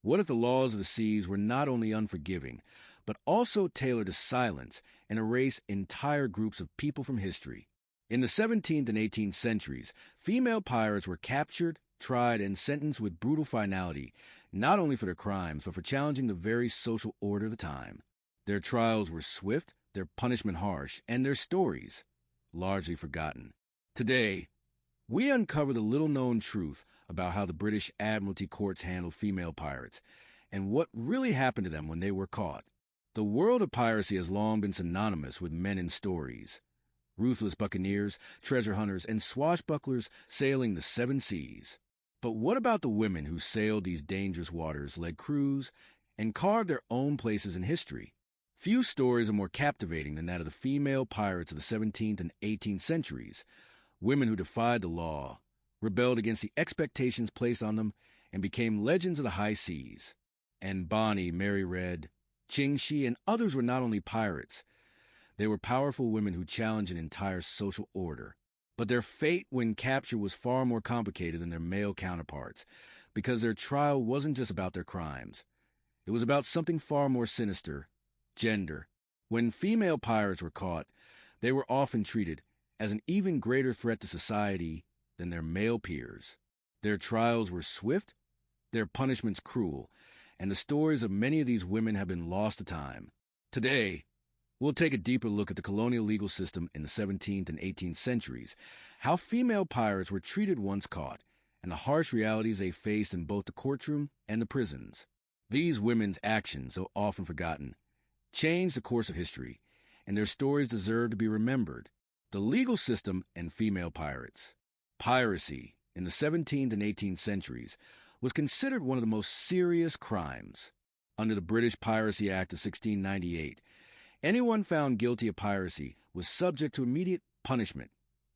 What if the laws of the seas were not only unforgiving, but also tailored to silence and erase entire groups of people from history? In the 17th and 18th centuries, female pirates were captured, tried, and sentenced with brutal finality, not only for their crimes, but for challenging the very social order of the time. Their trials were swift, their punishment harsh, and their stories largely forgotten. Today, we uncover the little-known truth about how the British Admiralty Courts handled female pirates and what really happened to them when they were caught. The world of piracy has long been synonymous with men in stories. Ruthless buccaneers, treasure hunters, and swashbucklers sailing the seven seas. But what about the women who sailed these dangerous waters, led crews, and carved their own places in history? Few stories are more captivating than that of the female pirates of the 17th and 18th centuries, women who defied the law, rebelled against the expectations placed on them, and became legends of the high seas. Anne Bonny, Mary Critchett, Ching-Shi, and others were not only pirates. They were powerful women who challenged an entire social order. But their fate when captured was far more complicated than their male counterparts, because their trial wasn't just about their crimes. It was about something far more sinister: gender. When female pirates were caught, they were often treated as an even greater threat to society than their male peers. Their trials were swift, their punishments cruel, and the stories of many of these women have been lost to time. Today, we'll take a deeper look at the colonial legal system in the 17th and 18th centuries, how female pirates were treated once caught, and the harsh realities they faced in both the courtroom and the prisons. These women's actions, so often forgotten, changed the course of history, and their stories deserve to be remembered. The legal system and female pirates. Piracy, in the 17th and 18th centuries, was considered one of the most serious crimes. Under the British Piracy Act of 1698, anyone found guilty of piracy was subject to immediate punishment,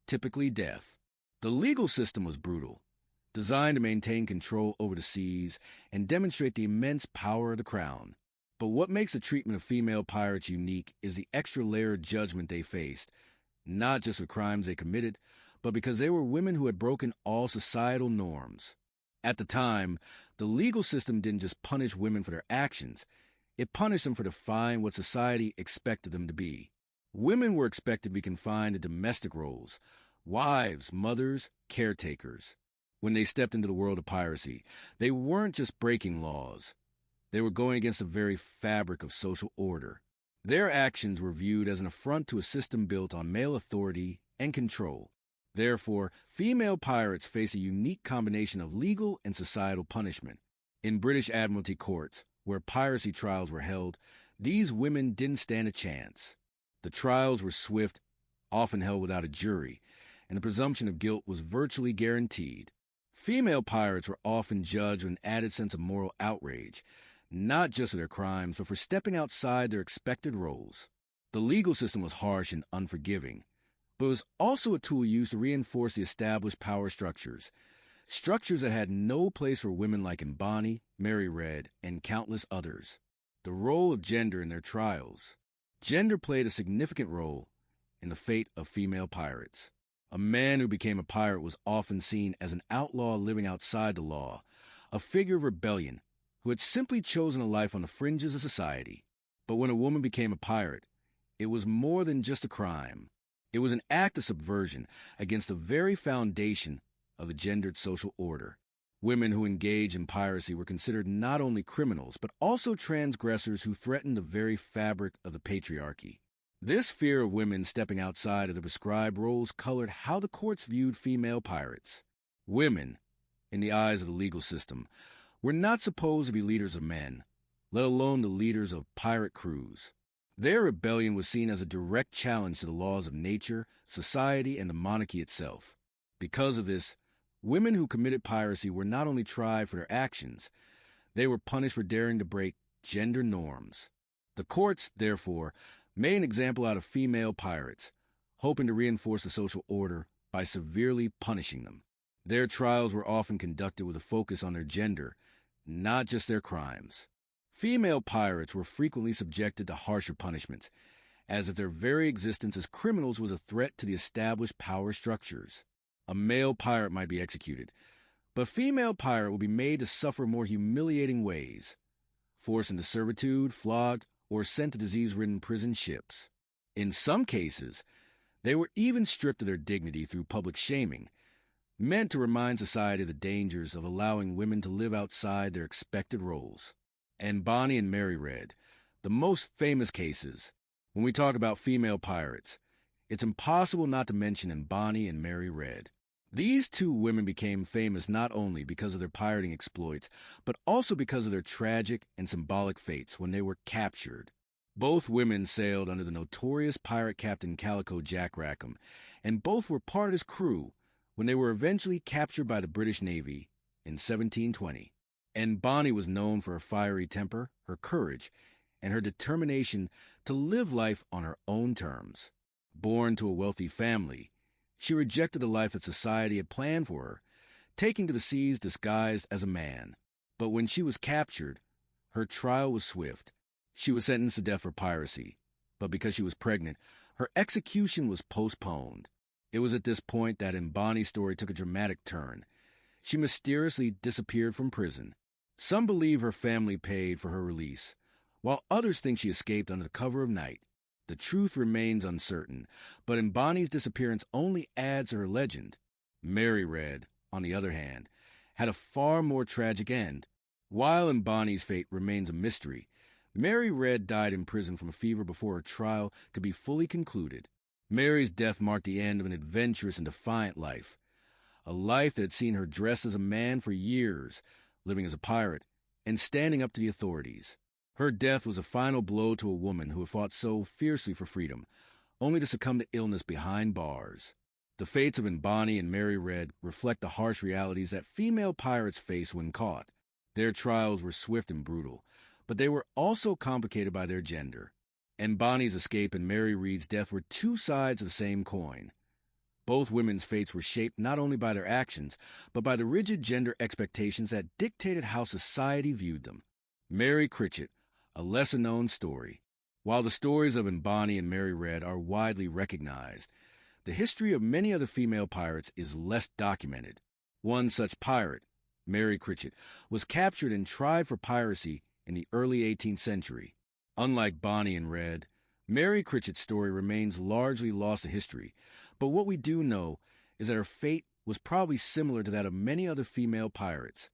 typically death. The legal system was brutal, designed to maintain control over the seas and demonstrate the immense power of the crown. But what makes the treatment of female pirates unique is the extra layer of judgment they faced, not just for crimes they committed, but because they were women who had broken all societal norms. At the time, the legal system didn't just punish women for their actions, it punished them for defying what society expected them to be. Women were expected to be confined to domestic roles: wives, mothers, caretakers. When they stepped into the world of piracy, they weren't just breaking laws. They were going against the very fabric of social order. Their actions were viewed as an affront to a system built on male authority and control. Therefore, female pirates face a unique combination of legal and societal punishment. In British Admiralty Courts, where piracy trials were held, these women didn't stand a chance. The trials were swift, often held without a jury, and the presumption of guilt was virtually guaranteed. Female pirates were often judged with an added sense of moral outrage, not just for their crimes, but for stepping outside their expected roles. The legal system was harsh and unforgiving, but it was also a tool used to reinforce the established power structures that had no place for women like Anne Bonny, Mary Critchett, and countless others. The role of gender in their trials. Gender played a significant role in the fate of female pirates. A man who became a pirate was often seen as an outlaw living outside the law, a figure of rebellion who had simply chosen a life on the fringes of society. But when a woman became a pirate, it was more than just a crime. It was an act of subversion against the very foundation of the gendered social order. Women who engaged in piracy were considered not only criminals, but also transgressors who threatened the very fabric of the patriarchy. This fear of women stepping outside of the prescribed roles colored how the courts viewed female pirates. Women, in the eyes of the legal system, were not supposed to be leaders of men, let alone the leaders of pirate crews. Their rebellion was seen as a direct challenge to the laws of nature, society, and the monarchy itself. Because of this, women who committed piracy were not only tried for their actions, they were punished for daring to break gender norms. The courts, therefore, made an example out of female pirates, hoping to reinforce the social order by severely punishing them. Their trials were often conducted with a focus on their gender, not just their crimes. Female pirates were frequently subjected to harsher punishments, as if their very existence as criminals was a threat to the established power structures. A male pirate might be executed, But female pirate will be made to suffer more humiliating ways, forced into servitude, flogged, or sent to disease-ridden prison ships. In some cases, they were even stripped of their dignity through public shaming, meant to remind society of the dangers of allowing women to live outside their expected roles. Anne Bonny and Mary Critchett, the most famous cases. When we talk about female pirates, it's impossible not to mention Anne Bonny and Mary Critchett. These two women became famous not only because of their pirating exploits, but also because of their tragic and symbolic fates when they were captured. Both women sailed under the notorious pirate captain Calico Jack Rackham, and both were part of his crew when they were eventually captured by the British Navy in 1720. Anne Bonny was known for her fiery temper, her courage, and her determination to live life on her own terms. Born to a wealthy family, she rejected the life that society had planned for her, taking to the seas disguised as a man. But when she was captured, her trial was swift. She was sentenced to death for piracy, but because she was pregnant, her execution was postponed. It was at this point that Anne Bonny's story took a dramatic turn. She mysteriously disappeared from prison. Some believe her family paid for her release, while others think she escaped under the cover of night. The truth remains uncertain, but Anne Bonny's disappearance only adds to her legend. Mary Critchett, on the other hand, had a far more tragic end. While Anne Bonny's fate remains a mystery, Mary Critchett died in prison from a fever before her trial could be fully concluded. Mary's death marked the end of an adventurous and defiant life, a life that had seen her dressed as a man for years, living as a pirate, and standing up to the authorities. Her death was a final blow to a woman who had fought so fiercely for freedom, only to succumb to illness behind bars. The fates of Anne Bonny and Mary Critchett reflect the harsh realities that female pirates face when caught. Their trials were swift and brutal, but they were also complicated by their gender. Anne Bonny's escape and Mary Critchett's death were two sides of the same coin. Both women's fates were shaped not only by their actions, but by the rigid gender expectations that dictated how society viewed them. Mary Critchett, a lesser-known story. While the stories of Anne Bonny and Mary Critchett are widely recognized, the history of many other female pirates is less documented. One such pirate, Mary Critchett, was captured and tried for piracy in the early 18th century. Unlike Bonny and Critchett, Mary Critchett's story remains largely lost to history, but what we do know is that her fate was probably similar to that of many other female pirates.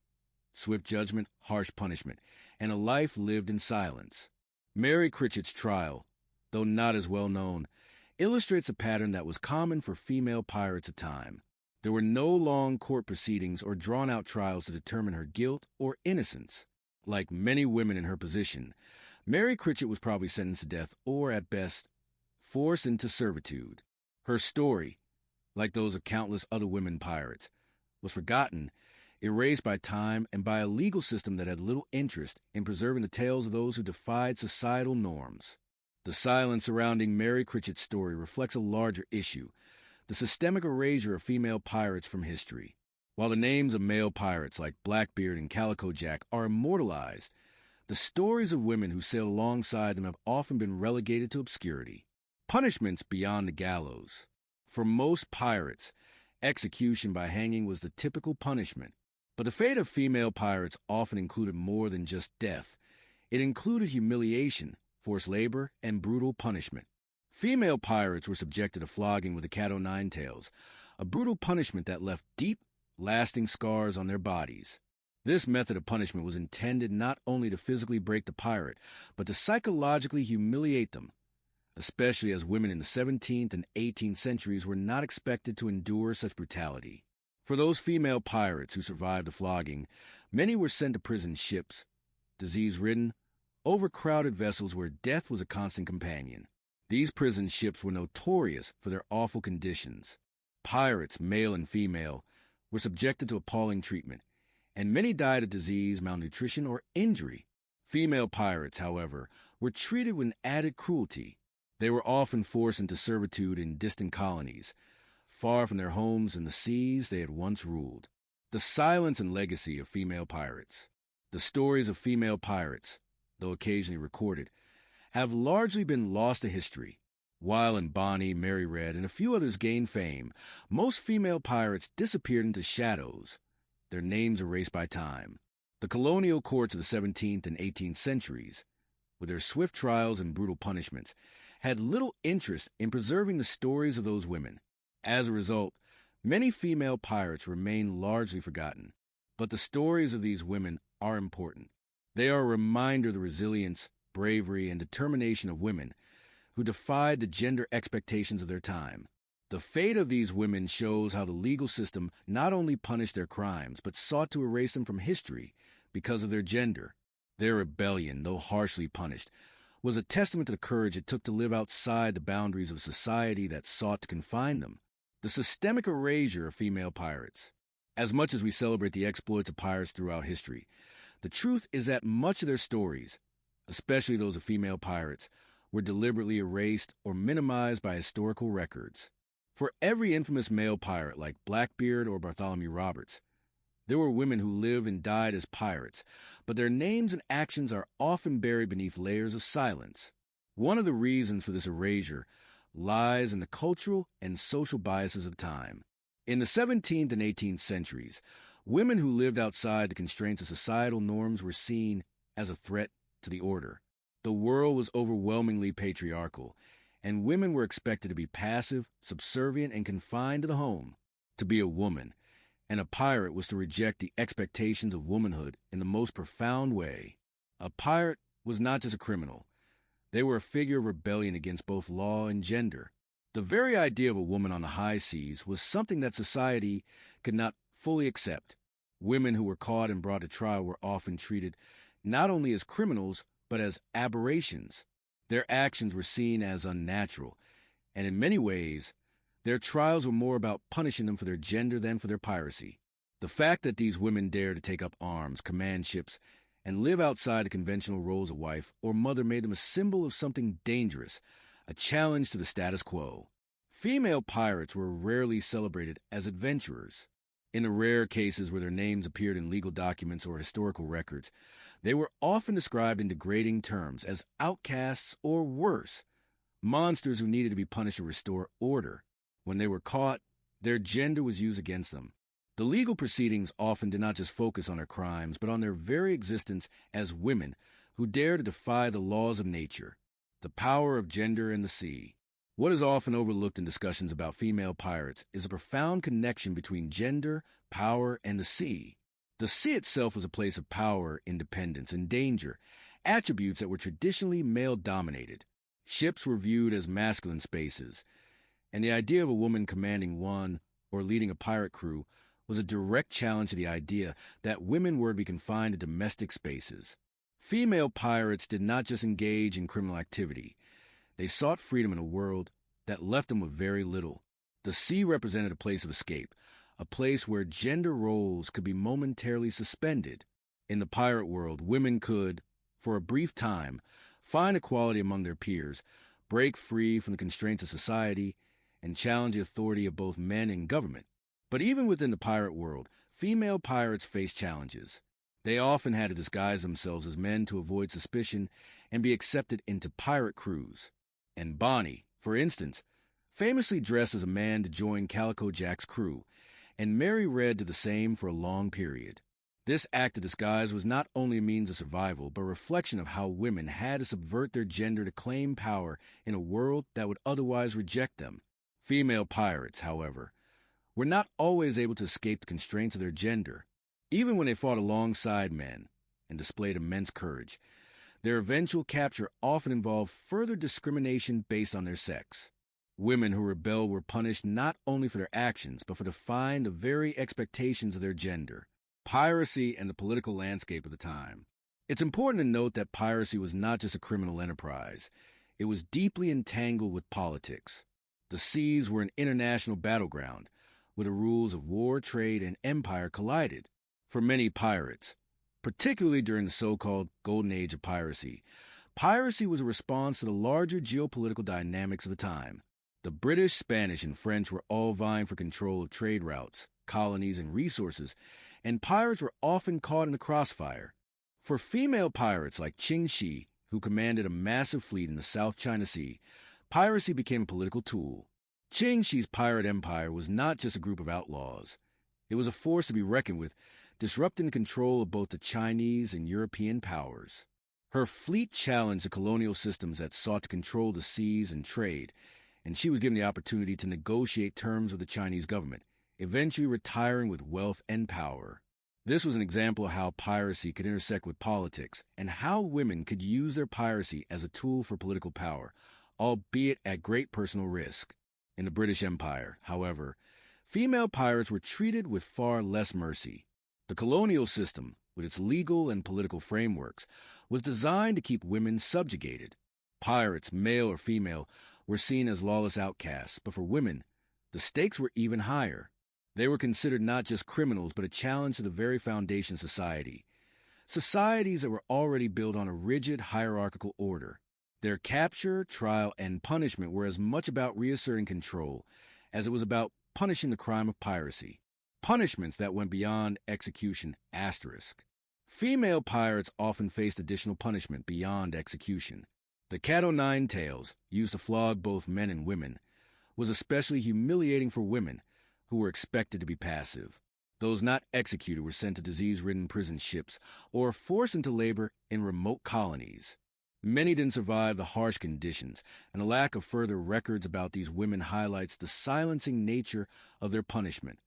Swift judgment, harsh punishment, and a life lived in silence. Mary Critchett's trial, though not as well known, illustrates a pattern that was common for female pirates at the time. There were no long court proceedings or drawn-out trials to determine her guilt or innocence. Like many women in her position, Mary Critchett was probably sentenced to death or, at best, forced into servitude. Her story, like those of countless other women pirates, was forgotten, erased by time and by a legal system that had little interest in preserving the tales of those who defied societal norms. The silence surrounding Mary Critchett's story reflects a larger issue, the systemic erasure of female pirates from history. While the names of male pirates like Blackbeard and Calico Jack are immortalized, the stories of women who sailed alongside them have often been relegated to obscurity. Punishments beyond the gallows. For most pirates, execution by hanging was the typical punishment. But the fate of female pirates often included more than just death. It included humiliation, forced labor, and brutal punishment. Female pirates were subjected to flogging with the cat-o'-nine-tails, a brutal punishment that left deep, lasting scars on their bodies. This method of punishment was intended not only to physically break the pirate, but to psychologically humiliate them, especially as women in the 17th and 18th centuries were not expected to endure such brutality. For those female pirates who survived the flogging, many were sent to prison ships, disease-ridden, overcrowded vessels where death was a constant companion. These prison ships were notorious for their awful conditions. Pirates, male and female, were subjected to appalling treatment, and many died of disease, malnutrition, or injury. Female pirates, however, were treated with added cruelty. They were often forced into servitude in distant colonies, far from their homes and the seas they had once ruled. The silence and legacy of female pirates. The stories of female pirates, though occasionally recorded, have largely been lost to history. While Anne Bonny, Mary Critchett, and a few others gained fame, most female pirates disappeared into shadows. their names erased by time. The colonial courts of the 17th and 18th centuries, with their swift trials and brutal punishments, had little interest in preserving the stories of those women. As a result, many female pirates remain largely forgotten. But the stories of these women are important. They are a reminder of the resilience, bravery, and determination of women who defied the gender expectations of their time. The fate of these women shows how the legal system not only punished their crimes, but sought to erase them from history because of their gender. Their rebellion, though harshly punished, was a testament to the courage it took to live outside the boundaries of a society that sought to confine them. The systemic erasure of female pirates. As much as we celebrate the exploits of pirates throughout history, the truth is that much of their stories, especially those of female pirates, were deliberately erased or minimized by historical records. For every infamous male pirate like Blackbeard or Bartholomew Roberts, there were women who lived and died as pirates, but their names and actions are often buried beneath layers of silence. One of the reasons for this erasure lies in the cultural and social biases of the time. In the 17th and 18th centuries, women who lived outside the constraints of societal norms were seen as a threat to the order. The world was overwhelmingly patriarchal, and women were expected to be passive, subservient, and confined to the home. To be a woman, and a pirate was to reject the expectations of womanhood in the most profound way. A pirate was not just a criminal. They were a figure of rebellion against both law and gender. The very idea of a woman on the high seas was something that society could not fully accept. Women who were caught and brought to trial were often treated not only as criminals, but as aberrations. Their actions were seen as unnatural, and in many ways, their trials were more about punishing them for their gender than for their piracy. The fact that these women dared to take up arms, command ships, and live outside the conventional roles of wife or mother made them a symbol of something dangerous, a challenge to the status quo. Female pirates were rarely celebrated as adventurers. In the rare cases where their names appeared in legal documents or historical records, they were often described in degrading terms as outcasts or worse, monsters who needed to be punished to restore order. When they were caught, their gender was used against them. The legal proceedings often did not just focus on their crimes, but on their very existence as women who dared to defy the laws of nature, the power of gender and the sea. What is often overlooked in discussions about female pirates is a profound connection between gender, power, and the sea. The sea itself was a place of power, independence, and danger, attributes that were traditionally male-dominated. Ships were viewed as masculine spaces, and the idea of a woman commanding one or leading a pirate crew was a direct challenge to the idea that women were to be confined to domestic spaces. Female pirates did not just engage in criminal activity. They sought freedom in a world that left them with very little. The sea represented a place of escape, a place where gender roles could be momentarily suspended. In the pirate world, women could, for a brief time, find equality among their peers, break free from the constraints of society, and challenge the authority of both men and government. But even within the pirate world, female pirates faced challenges. They often had to disguise themselves as men to avoid suspicion and be accepted into pirate crews. Anne Bonny, for instance, famously dressed as a man to join Calico Jack's crew, and Mary Red did the same for a long period. This act of disguise was not only a means of survival, but a reflection of how women had to subvert their gender to claim power in a world that would otherwise reject them. Female pirates, however, were not always able to escape the constraints of their gender. Even when they fought alongside men and displayed immense courage, their eventual capture often involved further discrimination based on their sex. Women who rebelled were punished not only for their actions, but for defying the very expectations of their gender. Piracy and the political landscape of the time. It's important to note that piracy was not just a criminal enterprise. It was deeply entangled with politics. The seas were an international battleground, where the rules of war, trade, and empire collided. For many pirates, particularly during the so-called Golden Age of piracy, piracy was a response to the larger geopolitical dynamics of the time. The British, Spanish, and French were all vying for control of trade routes, colonies, and resources, and pirates were often caught in the crossfire. For female pirates like Qing Shi, who commanded a massive fleet in the South China Sea, piracy became a political tool. Qing Shi's pirate empire was not just a group of outlaws. It was a force to be reckoned with, disrupting the control of both the Chinese and European powers. Her fleet challenged the colonial systems that sought to control the seas and trade, and she was given the opportunity to negotiate terms with the Chinese government, eventually retiring with wealth and power. This was an example of how piracy could intersect with politics, and how women could use their piracy as a tool for political power, albeit at great personal risk. In the British Empire, however, female pirates were treated with far less mercy. The colonial system, with its legal and political frameworks, was designed to keep women subjugated. Pirates, male or female, were seen as lawless outcasts, but for women, the stakes were even higher. They were considered not just criminals, but a challenge to the very foundation of society. Societies that were already built on a rigid hierarchical order. Their capture, trial, and punishment were as much about reasserting control as it was about punishing the crime of piracy. Punishments that went beyond execution *. Female pirates often faced additional punishment beyond execution. The cat o' nine tails, used to flog both men and women, was especially humiliating for women, who were expected to be passive. Those not executed were sent to disease-ridden prison ships or forced into labor in remote colonies. Many didn't survive the harsh conditions, and the lack of further records about these women highlights the silencing nature of their punishment,